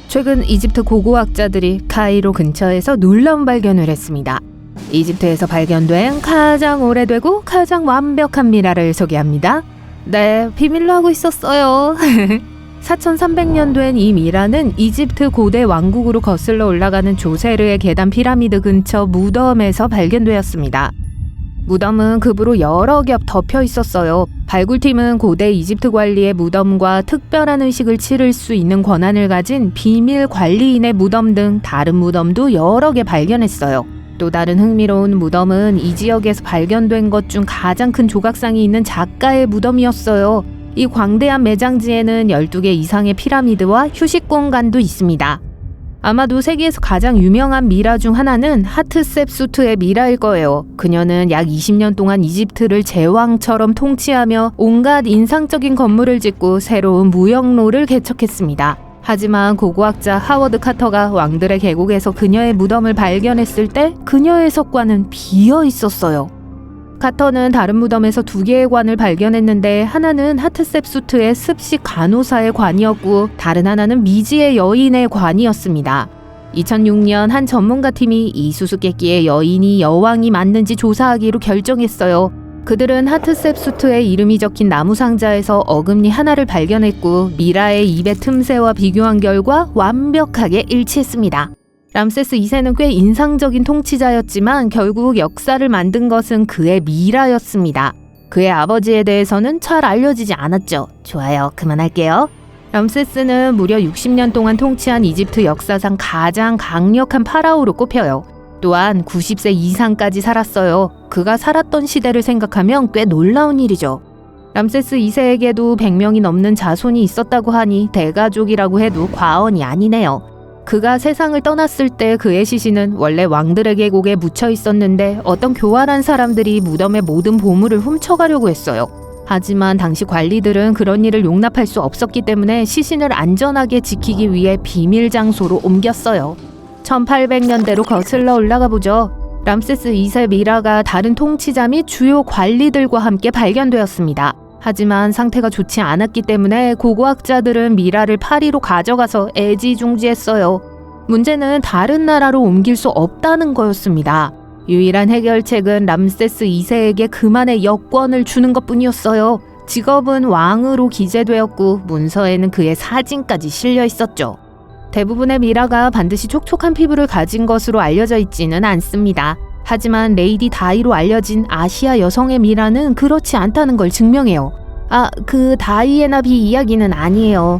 최근 이집트 고고학자들이 카이로 근처에서 놀라운 발견을 했습니다. 이집트에서 발견된 가장 오래되고 가장 완벽한 미라를 소개합니다. 네, 비밀로 하고 있었어요. 4300년 된 이 미라는 이집트 고대 왕국으로 거슬러 올라가는 조세르의 계단 피라미드 근처 무덤에서 발견되었습니다. 무덤은 급으로 여러 겹 덮여 있었어요. 발굴팀은 고대 이집트 관리의 무덤과 특별한 의식을 치를 수 있는 권한을 가진 비밀 관리인의 무덤 등 다른 무덤도 여러 개 발견했어요. 또 다른 흥미로운 무덤은 이 지역에서 발견된 것 중 가장 큰 조각상이 있는 작가의 무덤이었어요. 이 광대한 매장지에는 12개 이상의 피라미드와 휴식 공간도 있습니다. 아마도 세계에서 가장 유명한 미라 중 하나는 하트셉수트의 미라일 거예요. 그녀는 약 20년 동안 이집트를 제왕처럼 통치하며 온갖 인상적인 건물을 짓고 새로운 무역로를 개척했습니다. 하지만 고고학자 하워드 카터가 왕들의 계곡에서 그녀의 무덤을 발견했을 때 그녀의 석관은 비어 있었어요. 카터는 다른 무덤에서 2개의 관을 발견했는데 하나는 하트셉수트의 습식 간호사의 관이었고 다른 하나는 미지의 여인의 관이었습니다. 2006년 한 전문가 팀이 이 수수께끼의 여인이 여왕이 맞는지 조사하기로 결정했어요. 그들은 하트셉수트의 이름이 적힌 나무 상자에서 어금니 하나를 발견했고 미라의 입의 틈새와 비교한 결과 완벽하게 일치했습니다. 람세스 2세는 꽤 인상적인 통치자였지만 결국 역사를 만든 것은 그의 미라였습니다. 그의 아버지에 대해서는 잘 알려지지 않았죠. 좋아요, 그만할게요. 람세스는 무려 60년 동안 통치한 이집트 역사상 가장 강력한 파라오로 꼽혀요. 또한 90세 이상까지 살았어요. 그가 살았던 시대를 생각하면 꽤 놀라운 일이죠. 람세스 2세에게도 100명이 넘는 자손이 있었다고 하니 대가족이라고 해도 과언이 아니네요. 그가 세상을 떠났을 때 그의 시신은 원래 왕들의 계곡에 묻혀 있었는데 어떤 교활한 사람들이 무덤의 모든 보물을 훔쳐가려고 했어요. 하지만 당시 관리들은 그런 일을 용납할 수 없었기 때문에 시신을 안전하게 지키기 위해 비밀 장소로 옮겼어요. 1800년대로 거슬러 올라가 보죠. 람세스 2세 미라가 다른 통치자 및 주요 관리들과 함께 발견되었습니다. 하지만 상태가 좋지 않았기 때문에 고고학자들은 미라를 파리로 가져가서 애지중지했어요. 문제는 다른 나라로 옮길 수 없다는 거였습니다. 유일한 해결책은 람세스 2세에게 그만의 여권을 주는 것뿐이었어요. 직업은 왕으로 기재되었고 문서에는 그의 사진까지 실려 있었죠. 대부분의 미라가 반드시 촉촉한 피부를 가진 것으로 알려져 있지는 않습니다. 하지만 레이디 다이로 알려진 아시아 여성의 미라는 그렇지 않다는 걸 증명해요. 그 다이애나 비 이야기는 아니에요.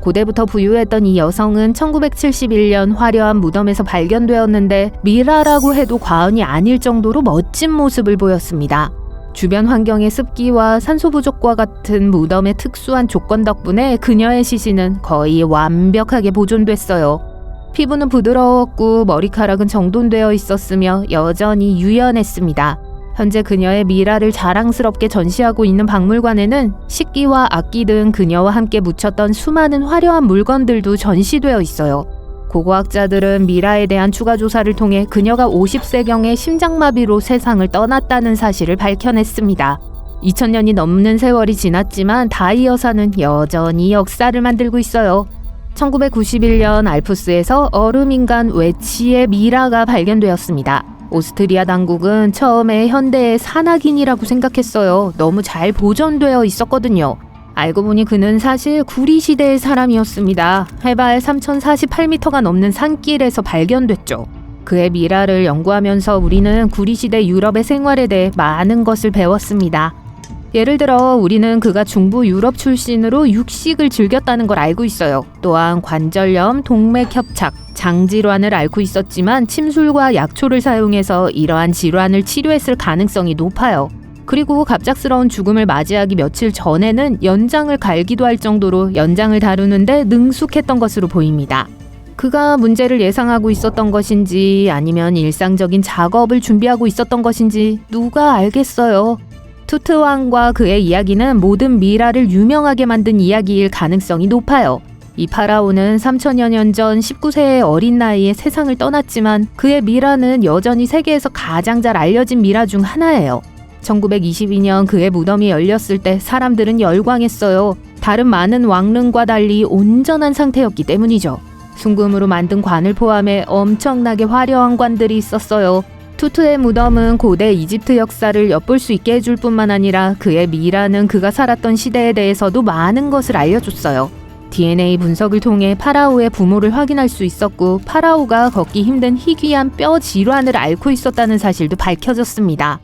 고대부터 부유했던 이 여성은 1971년 화려한 무덤에서 발견되었는데 미라라고 해도 과언이 아닐 정도로 멋진 모습을 보였습니다. 주변 환경의 습기와 산소 부족과 같은 무덤의 특수한 조건 덕분에 그녀의 시신은 거의 완벽하게 보존됐어요. 피부는 부드러웠고 머리카락은 정돈되어 있었으며 여전히 유연했습니다. 현재 그녀의 미라를 자랑스럽게 전시하고 있는 박물관에는 식기와 악기 등 그녀와 함께 묻혔던 수많은 화려한 물건들도 전시되어 있어요. 고고학자들은 미라에 대한 추가 조사를 통해 그녀가 50세경에 심장마비로 세상을 떠났다는 사실을 밝혀냈습니다. 2000년이 넘는 세월이 지났지만 다이 여사는 여전히 역사를 만들고 있어요. 1991년 알프스에서 얼음인간 외치의 미라가 발견되었습니다. 오스트리아 당국은 처음에 현대의 산악인이라고 생각했어요. 너무 잘 보존되어 있었거든요. 알고 보니 그는 사실 구리시대의 사람이었습니다. 해발 3048m가 넘는 산길에서 발견됐죠. 그의 미라를 연구하면서 우리는 구리시대 유럽의 생활에 대해 많은 것을 배웠습니다. 예를 들어 우리는 그가 중부 유럽 출신으로 육식을 즐겼다는 걸 알고 있어요. 또한 관절염, 동맥협착, 장질환을 앓고 있었지만 침술과 약초를 사용해서 이러한 질환을 치료했을 가능성이 높아요. 그리고 갑작스러운 죽음을 맞이하기 며칠 전에는 연장을 갈기도 할 정도로 연장을 다루는데 능숙했던 것으로 보입니다. 그가 문제를 예상하고 있었던 것인지 아니면 일상적인 작업을 준비하고 있었던 것인지 누가 알겠어요. 투트 왕과 그의 이야기는 모든 미라를 유명하게 만든 이야기일 가능성이 높아요. 이 파라오는 3000여 년 전 19세의 어린 나이에 세상을 떠났지만 그의 미라는 여전히 세계에서 가장 잘 알려진 미라 중 하나예요. 1922년 그의 무덤이 열렸을 때 사람들은 열광했어요. 다른 많은 왕릉과 달리 온전한 상태였기 때문이죠. 순금으로 만든 관을 포함해 엄청나게 화려한 관들이 있었어요. 투트의 무덤은 고대 이집트 역사를 엿볼 수 있게 해줄 뿐만 아니라 그의 미라는 그가 살았던 시대에 대해서도 많은 것을 알려줬어요. DNA 분석을 통해 파라오의 부모를 확인할 수 있었고 파라오가 걷기 힘든 희귀한 뼈 질환을 앓고 있었다는 사실도 밝혀졌습니다.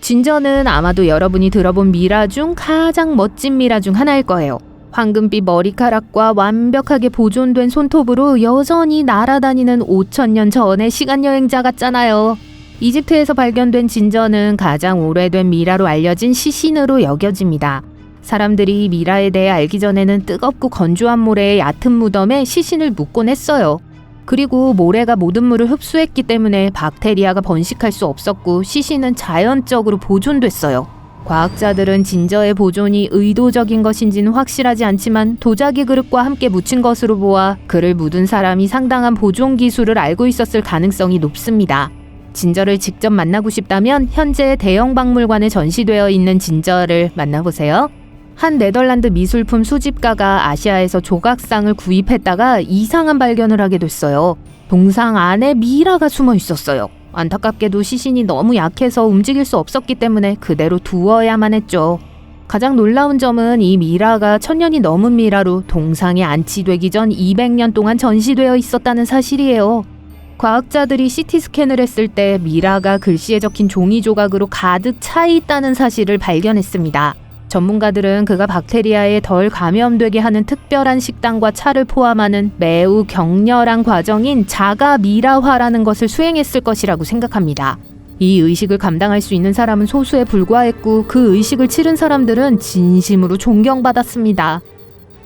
진저는 아마도 여러분이 들어본 미라 중 가장 멋진 미라 중 하나일 거예요. 황금빛 머리카락과 완벽하게 보존된 손톱으로 여전히 날아다니는 5,000년 전의 시간여행자 같잖아요. 이집트에서 발견된 진저는 가장 오래된 미라로 알려진 시신으로 여겨집니다. 사람들이 미라에 대해 알기 전에는 뜨겁고 건조한 모래의 얕은 무덤에 시신을 묻곤 했어요. 그리고 모래가 모든 물을 흡수했기 때문에 박테리아가 번식할 수 없었고 시신은 자연적으로 보존됐어요. 과학자들은 진저의 보존이 의도적인 것인지는 확실하지 않지만 도자기 그릇과 함께 묻힌 것으로 보아 그를 묻은 사람이 상당한 보존 기술을 알고 있었을 가능성이 높습니다. 진저를 직접 만나고 싶다면 현재 대형 박물관에 전시되어 있는 진저를 만나보세요. 한 네덜란드 미술품 수집가가 아시아에서 조각상을 구입했다가 이상한 발견을 하게 됐어요. 동상 안에 미라가 숨어 있었어요. 안타깝게도 시신이 너무 약해서 움직일 수 없었기 때문에 그대로 두어야만 했죠. 가장 놀라운 점은 이 미라가 1000년이 넘은 미라로 동상에 안치되기 전 200년 동안 전시되어 있었다는 사실이에요. 과학자들이 CT 스캔을 했을 때 미라가 글씨에 적힌 종이 조각으로 가득 차 있다는 사실을 발견했습니다. 전문가들은 그가 박테리아에 덜 감염되게 하는 특별한 식단과 차를 포함하는 매우 격렬한 과정인 자가 미라화라는 것을 수행했을 것이라고 생각합니다. 이 의식을 감당할 수 있는 사람은 소수에 불과했고 그 의식을 치른 사람들은 진심으로 존경받았습니다.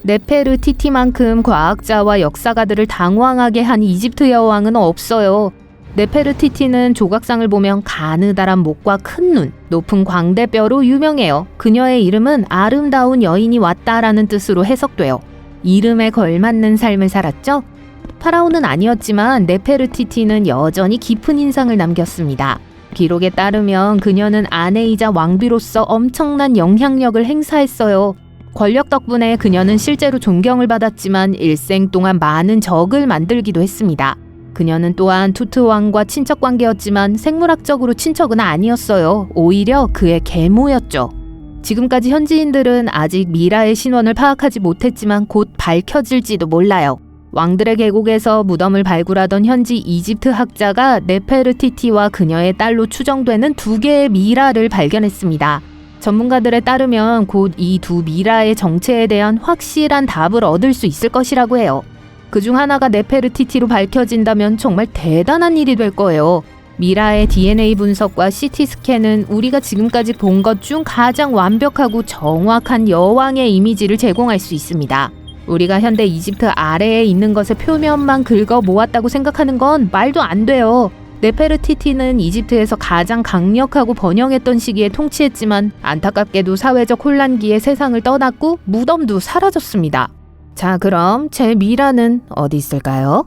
네페르티티만큼 과학자와 역사가들을 당황하게 한 이집트 여왕은 없어요. 네페르티티는 조각상을 보면 가느다란 목과 큰 눈, 높은 광대뼈로 유명해요. 그녀의 이름은 아름다운 여인이 왔다라는 뜻으로 해석돼요. 이름에 걸맞는 삶을 살았죠? 파라오는 아니었지만 네페르티티는 여전히 깊은 인상을 남겼습니다. 기록에 따르면 그녀는 아내이자 왕비로서 엄청난 영향력을 행사했어요. 권력 덕분에 그녀는 실제로 존경을 받았지만 일생 동안 많은 적을 만들기도 했습니다. 그녀는 또한 투트 왕과 친척 관계였지만 생물학적으로 친척은 아니었어요. 오히려 그의 계모였죠. 지금까지 현지인들은 아직 미라의 신원을 파악하지 못했지만 곧 밝혀질지도 몰라요. 왕들의 계곡에서 무덤을 발굴하던 현지 이집트 학자가 네페르티티와 그녀의 딸로 추정되는 2개의 미라를 발견했습니다. 전문가들에 따르면 곧 이 2 미라의 정체에 대한 확실한 답을 얻을 수 있을 것이라고 해요. 그중 하나가 네페르티티로 밝혀진다면 정말 대단한 일이 될 거예요. 미라의 DNA 분석과 CT 스캔은 우리가 지금까지 본 것 중 가장 완벽하고 정확한 여왕의 이미지를 제공할 수 있습니다. 우리가 현대 이집트 아래에 있는 것의 표면만 긁어 모았다고 생각하는 건 말도 안 돼요. 네페르티티는 이집트에서 가장 강력하고 번영했던 시기에 통치했지만 안타깝게도 사회적 혼란기에 세상을 떠났고 무덤도 사라졌습니다. 자, 그럼 제 미라는 어디 있을까요?